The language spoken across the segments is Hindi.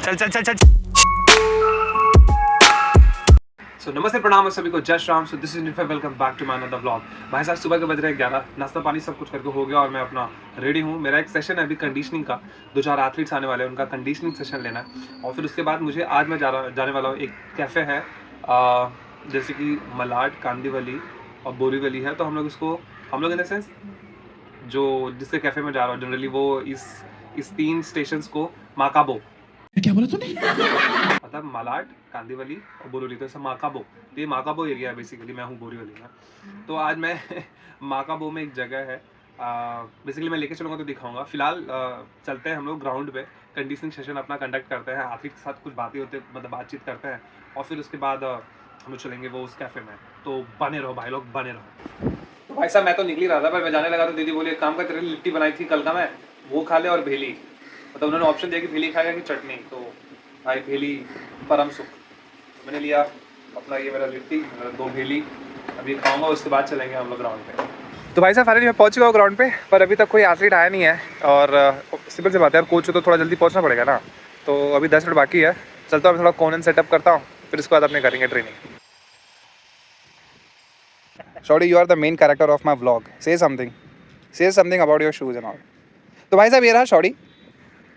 चल चल चल चल। सो नमस्ते प्रणाम और सभी को जय Shri Ram. So this is Nifa, welcome back to my another vlog. भाई साहब सुबह के बज रहे 11, नाश्ता पानी सब कुछ करके हो गया और मैं अपना रेडी हूँ। मेरा एक सेशन है अभी कंडीशनिंग का, 2-4 एथलीट्स आने वाले हैं, उनका कंडीशनिंग सेशन लेना है। और फिर उसके बाद मुझे आज मैं जाने वाला हूँ, एक कैफ़े है जैसे कि मलाड, कांदीवली और बोरीवली है। तो हम लोग इन द सेंस जो जिसके कैफ़े में जा रहा हूँ जनरली वो इस 3 स्टेशंस को माकाबो, क्या बोला तूने? मतलब मलाड, कांदीवली और बोरीवली, तो ऐसा माकाबो, तो ये माकाबो एरिया है बेसिकली। मैं हूँ बोरीवली में, तो आज मैं माकाबो में एक जगह है बेसिकली मैं लेके चलूँगा तो दिखाऊंगा। फिलहाल चलते हैं हम लोग ग्राउंड पे, कंडीशनिंग सेशन अपना कंडक्ट करते हैं, एथलीट के साथ कुछ बातचीत करते हैं और फिर उसके बाद हम लोग चलेंगे वो उस कैफ़े में। तो बने रहो भाई लोग, बने रहो। तो भाई साहब मैं तो निकल ही रहा था, पर मैं जाने लगा तो दीदी बोली एक काम कर, तेरे लिए लिट्टी बनाई थी कल का, मैं वो खा ले और भेली, मतलब उन्होंने ऑप्शन दिया कि भेली खाएगा कि चटनी। तो भाई भेली परम सुख, मैंने लिया अपना ये मेरा लिट्टी, 2 भेली अभी खाऊंगा, उसके बाद चलेंगे हम लोग ग्राउंड पे। तो भाई साहब फाइनली मैं पहुंच चुका हूँ ग्राउंड पे, पर अभी तक कोई एथलीट आया नहीं है और सिंपल सी बात है यार, कोच तो थोड़ा जल्दी पहुंचना पड़ेगा ना। तो अभी 10 मिनट बाकी है, चलता हूँ मैं थोड़ा कॉर्नर सेटअप करता हूँ, फिर इसके बाद अपने करेंगे training. Shorty, you are the main character of my vlog. Say something about your shoes and all. तो भाई साहब ये रहा शॉडी,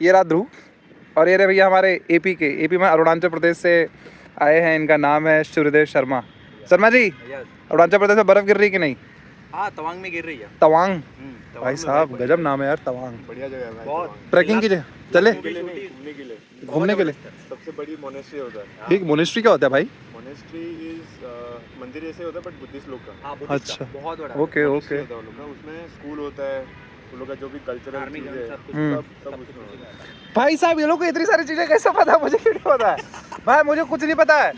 ये रहा ध्रुव और ये रहे भैया हमारे एपी में अरुणाचल प्रदेश से आए हैं। इनका नाम है सूर्यदेव शर्मा। शर्मा जी, अरुणाचल प्रदेश में बर्फ गिर रही कि नहीं? हाँ, तवांग में गिर रही है। तवांग भाई साहब गजब नाम है यार, तवांग बढ़िया जगह है भाई। ट्रैकिंग की जगह चले घूमने के लिए सबसे बड़ी मोनेस्ट्री होता है। ठीक, मोनेस्ट्री क्या होता है भाई? मोनेस्ट्री इज मंदिर जैसे होता है बट बुद्धिस्ट लोग का। हाँ, अच्छा, बहुत बड़ा। ओके उसमें स्कूल होता है, उन लोग का जो भी कल्चरल चीज़ है सब उसमें होता है। भाई साहब ये लोग को इतनी सारी चीजें कैसे पता है? मुझे क्यों नहीं पता है भाई, मुझे कुछ नहीं पता है,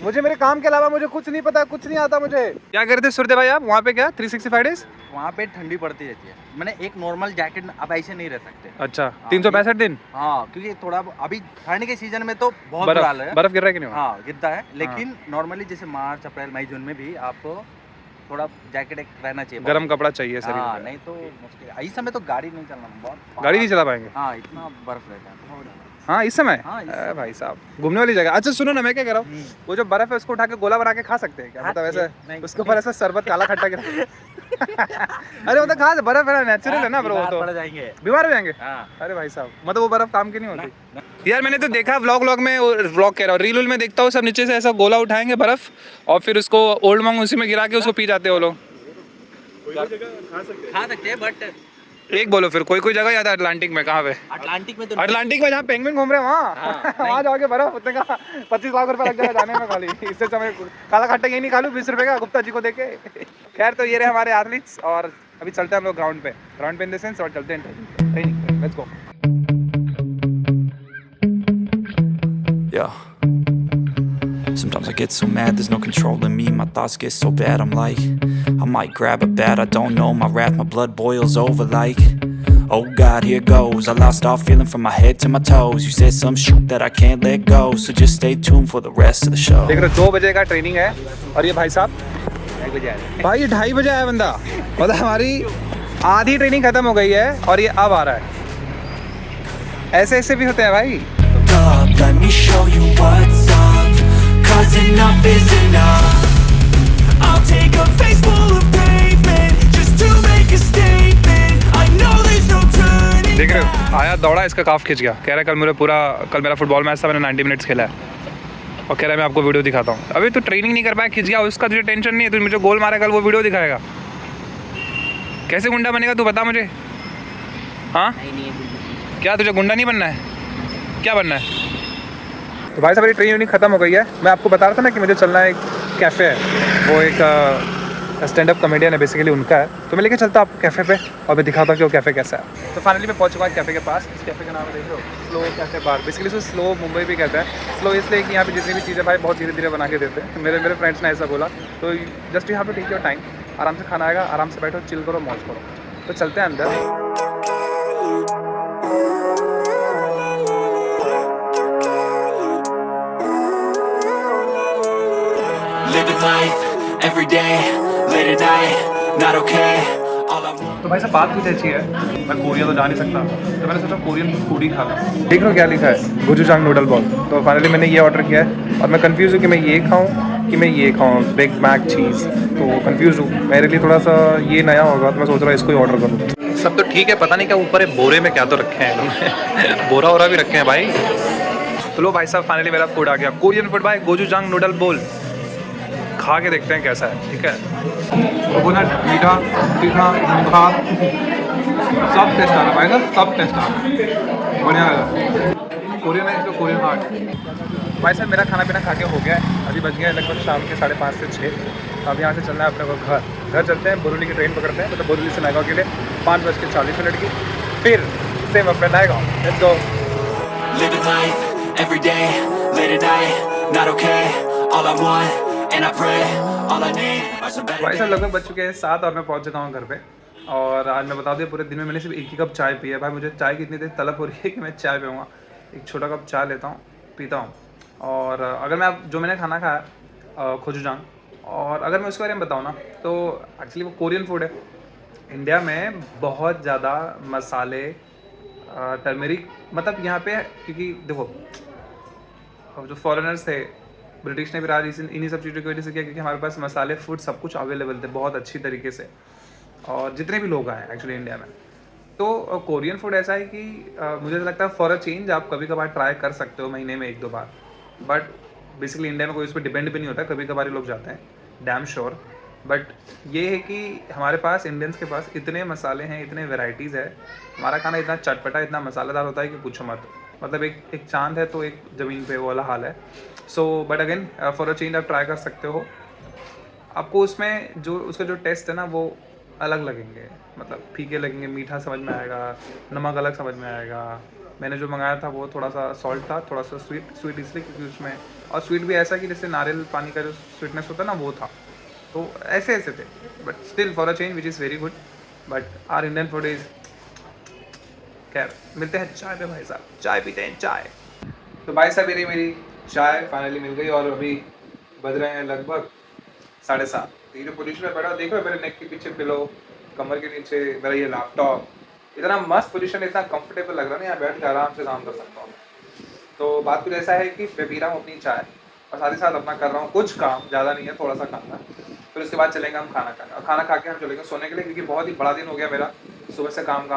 मुझे मेरे काम के अलावा मुझे कुछ नहीं पता, कुछ नहीं आता मुझे। क्या करते थे सूर्यदेव भाई आप वहाँ पे? क्या 365 डेज वहाँ पे ठंडी पड़ती रहती है, मैंने एक नॉर्मल जैकेट, अब ऐसे नहीं रह सकते। अच्छा, 365 दिन? हाँ, क्योंकि थोड़ा अभी ठंड के सीजन में तो बहुत बुरा हाल है, बर्फ गिर रहा है कि नहीं? हाँ गिरता है, लेकिन नॉर्मली जैसे मार्च, अप्रैल, मई, जून में भी आपको थोड़ा जैकेट एक रहना चाहिए, गर्म कपड़ा चाहिए शरीर हाँ, में। नहीं तो मुश्किल। इस समय तो गाड़ी नहीं चलना, बहुत गाड़ी नहीं चला पाएंगे। हाँ, इतना बर्फ रहता है। हाँ इस समय? हाँ, भाई साहब घूमने वाली जगह। अच्छा सुनो ना, मैं क्या कह रहा हूँ, वो जो बर्फ है उसको उठा के गोला बना के खा सकते हैं क्या? मतलब ऐसे उसके ऊपर ऐसा शरबत काला खट्टा गिरा अरे वो तो खा, बर्फ है ना, नेचुरल है ना ब्रो, तो पड़ जाएंगे, बीमार हो जाएंगे। अरे भाई साहब मतलब वो बर्फ काम की नहीं होती यार। मैंने तो देखा व्लॉग में, व्लॉग कह रहा हूँ, रील में देखता हूँ, सब नीचे से ऐसा गोला उठाएंगे बर्फ और फिर उसको ओल्ड मंग उसी में गिरा के उसको पी जाते हैं वो लोग। कोई जगह खा सकते हैं बट एक बोलो फिर, कोई जगह याद है अटलांटिक में? कहाँ पे? अटलांटिक में जहाँ पेंगुइन घूम रहे हैं वहाँ वहाँ जाओगे बर्फ, उतने का 25 लाख रुपए लग जाएगा जाने में खाली। इससे समय काला खट्टा यही नहीं खा लूँ 20 रुपए का गुप्ता जी को देके। खैर तो ये रहे हमारे एथलीट्स और अभी चलते हैं हम लोग ग्राउंड पे इन द सेंस, और चलते हैं training. Let's go. Sometimes I get so mad, there's no controlling me. My thoughts get so bad, I'm like, I might grab a bat, I don't know. My wrath, my blood boils over like, oh God, here goes. I lost all feeling from my head to my toes. You said some shit that I can't let go, so just stay tuned for the rest of the show. देख रहे 2 बजे का ट्रेनिंग है और ये भाई साहब 2:30 बजे आया। भाई 2:30 बजे आया बंदा, मतलब हमारी आधी ट्रेनिंग खत्म हो गई है और ये अब आ रहा है। ऐसे भी होते हैं भाई। Let me show you what's up, 'cause enough is enough. I'll take a face full of pavement just to make a statement. I know there's no turning. देख रहे हो, आया दौड़ा, इसका काफ खिंच गया, कह रहा है कल मेरा फुटबॉल मैच था, मैंने 90 मिनट्स खेला है और कह रहा है मैं आपको वीडियो दिखाता हूँ। अभी तो ट्रेनिंग नहीं कर पाया, खिंच गया, उसका तुझे टेंशन नहीं है, तू मुझे गोल मारेगा कल वो वीडियो दिखाएगा। कैसे गुंडा बनेगा तू बता मुझे? हाँ क्या तुझे गुंडा नहीं बनना है, क्या बनना है? तो भाई साहब मेरी ट्रेनिंग खत्म हो गई है। मैं आपको बता रहा था ना कि मुझे चलना है, एक कैफ़े है, वो एक स्टैंड अप कॉमेडियन है बेसिकली, उनका है, तो मैं लेके चलता हूँ आपको कैफ़े पे और मैं दिखाता हूँ कि वो कैफ़े कैसा है। तो फाइनली मैं पहुँच चुका हूँ कैफ़े के पास। इस कैफ़े का नाम देख लो, स्लो कैफ़े बार। बेसिकली इसको स्लो मुंबई भी कहते हैं। स्लो इसलिए कि यहाँ पे जितनी भी चीज़ें भाई बहुत धीरे धीरे बना के देते हैं। मेरे फ्रेंड्स ने ऐसा बोला, तो just you have to take your time, आराम से खाना आएगा, आराम से बैठो, चिल करो, मौज करो। तो चलते हैं अंदर। Living life, every day, late at night, not okay. All I want तो भाई साहब बात कुछ ऐसी है, मैं कोरिया तो जा नहीं सकता, तो मैंने सोचा कोरियन फूड ही खा लूँ। देख लो क्या लिखा है, गोचूजांग नूडल बॉल। तो फाइनली मैंने ये ऑर्डर किया है और मैं कंफ्यूज हूँ कि मैं ये खाऊँ कि मैं ये खाऊँ, बिग मैक चीज़। तो कंफ्यूज हूँ, मेरे लिए थोड़ा सा ये नया होगा, तो मैं सोच रहा हूँ इसको ही ऑर्डर करूँ। सब तो ठीक है, पता नहीं क्या ऊपर है बोरे में क्या तो रखे हैं इन्होंने बोरा वोरा भी रखे हैं भाई। तो लो भाई साहब फाइनली मेरा फूड आ गया, कोरियन फूड भाई, गोचूजांग नूडल बोल। खा के देखते हैं कैसा है, ठीक है। कोकोनट, मीठा, तीखा, नमक, सब टेस्ट आ रहा है भाई साहब, सब टेस्ट आ रहा है, बढ़िया लगा। कोरियन है इसको कोरियन हार्ट। भाई साहब मेरा खाना पीना खा के हो गया है, अभी बज गया है लगभग शाम के 5:30 से 6। अब यहाँ से चलना है अपने को घर चलते हैं, बोरीवली की ट्रेन पकड़ते हैं, मतलब बोरीवली से नायगांव के लिए 5:40 की, फिर सेम अपने Naigaon. Let's go. Living life, every day, late at night, not okay. All I want, and I pray, all I need are some better भाई साहब days. लगभग बज चुके हैं 7 और मैं पहुंच चुका हूँ घर पे। और आज मैं बता दूँ पूरे दिन में मैंने सिर्फ एक ही कप चाय पी है। भाई मुझे चाय की इतनी देर तलब हो रही है कि मैं चाय पीऊँगा। एक छोटा कप चाय लेता हूँ, पीता हूँ। और अगर मैं जो मैंने खाना खाया गोचूजांग, और अगर मैं उसके बारे में बताऊँ ना, तो एक्चुअली वो कोरियन फूड है। इंडिया में बहुत ज़्यादा मसाले, टर्मेरिक, मतलब यहाँ पे क्योंकि देखो जो फॉरेनर्स थे, ब्रिटिश ने भी राज इन्हीं सब चीज़ों की वजह से किया, क्योंकि हमारे पास मसाले, फूड सब कुछ अवेलेबल थे बहुत अच्छी तरीके से, और जितने भी लोग आए एक्चुअली इंडिया में। तो कोरियन फूड ऐसा है कि मुझे तो लगता है फॉर अ चेंज आप कभी कभार ट्राई कर सकते हो, महीने में 1-2 बार। बट बेसिकली इंडिया में कोई उस पर डिपेंड भी नहीं होता, कभी कभार ही लोग जाते हैं, डैम श्योर। बट ये है कि हमारे पास इंडियंस के पास इतने मसाले हैं, इतने वेराइटीज़ है, हमारा खाना इतना चटपटा, इतना मसालेदार होता है कि पूछो मत। मतलब एक चांद है तो एक ज़मीन पे वो वाला हाल है। So but again for a change आप ट्राई कर सकते हो। आपको उसमें जो उसका जो टेस्ट है ना वो अलग लगेंगे, मतलब फीके लगेंगे, मीठा समझ में आएगा, नमक अलग समझ में आएगा। मैंने जो मंगाया था वो थोड़ा सा सॉल्ट था, थोड़ा सा स्वीट इसलिए क्योंकि उसमें, और स्वीट भी ऐसा कि जैसे नारियल पानी का जो स्वीटनेस होता है ना वो था। तो ऐसे थे, but still for a change which is very good. But our Indian food is, खैर मिलते हैं चाय पे भाई साहब, चाय पीते हैं चाय। तो भाई साहब मेरी चाय फाइनली मिल गई और अभी बज रहे हैं लगभग 7:30। ये जो पोजीशन में बैठा देखो, मेरे नेक के पीछे पिलो, कमर के नीचे मेरा ये लैपटॉप, इतना मस्त पोजीशन, इतना कंफर्टेबल लग रहा है ना, यहाँ बैठ के आराम से काम कर सकता हूँ। तो बात कुछ ऐसा है कि मैं पी रहा हूँ अपनी चाय और साथ ही साथ अपना कर रहा हूँ कुछ काम, ज़्यादा नहीं है, थोड़ा सा काम है। फिर उसके बाद चलेंगे हम खाना खाने, और खाना खा के हम चलेंगे सोने के लिए, क्योंकि बहुत ही बड़ा दिन हो गया मेरा, सुबह से काम।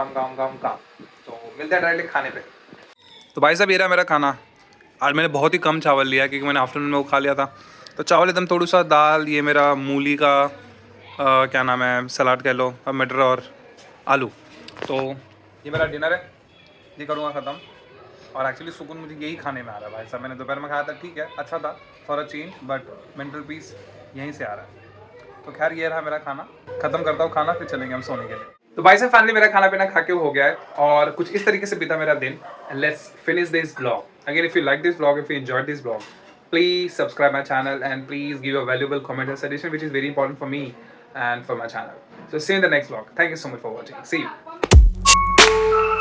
तो मिलते हैं डायरेक्टली खाने पे। तो भाई साहब ये रहा मेरा खाना। आज मैंने बहुत ही कम चावल लिया क्योंकि मैंने आफ्टरनून में वो खा लिया था। तो चावल एकदम थोड़ा सा, दाल, ये मेरा मूली का क्या नाम है, सलाद कह लो, और मटर और आलू। तो ये मेरा डिनर है, ये करूँगा ख़त्म। और एक्चुअली सुकून मुझे यही खाने में आ रहा है भाई साहब। मैंने दोपहर में खाया था, ठीक है अच्छा था for a change, but mental peace यहीं से आ रहा है। तो खैर ये रहा मेरा खाना, ख़त्म करता हूँ खाना, फिर चलेंगे हम सोने के लिए। तो भाई साहब फाइनली मेरा खाना पीना खा के हो गया है और कुछ इस तरीके से बीता मेरा दिन। Let's finish this blog. Again if you like this blog, if you enjoyed this blog, please subscribe my channel and please give a valuable comment or suggestion, which is very important for me and for my channel. So see you in the next vlog. Thank you so much for watching. See you.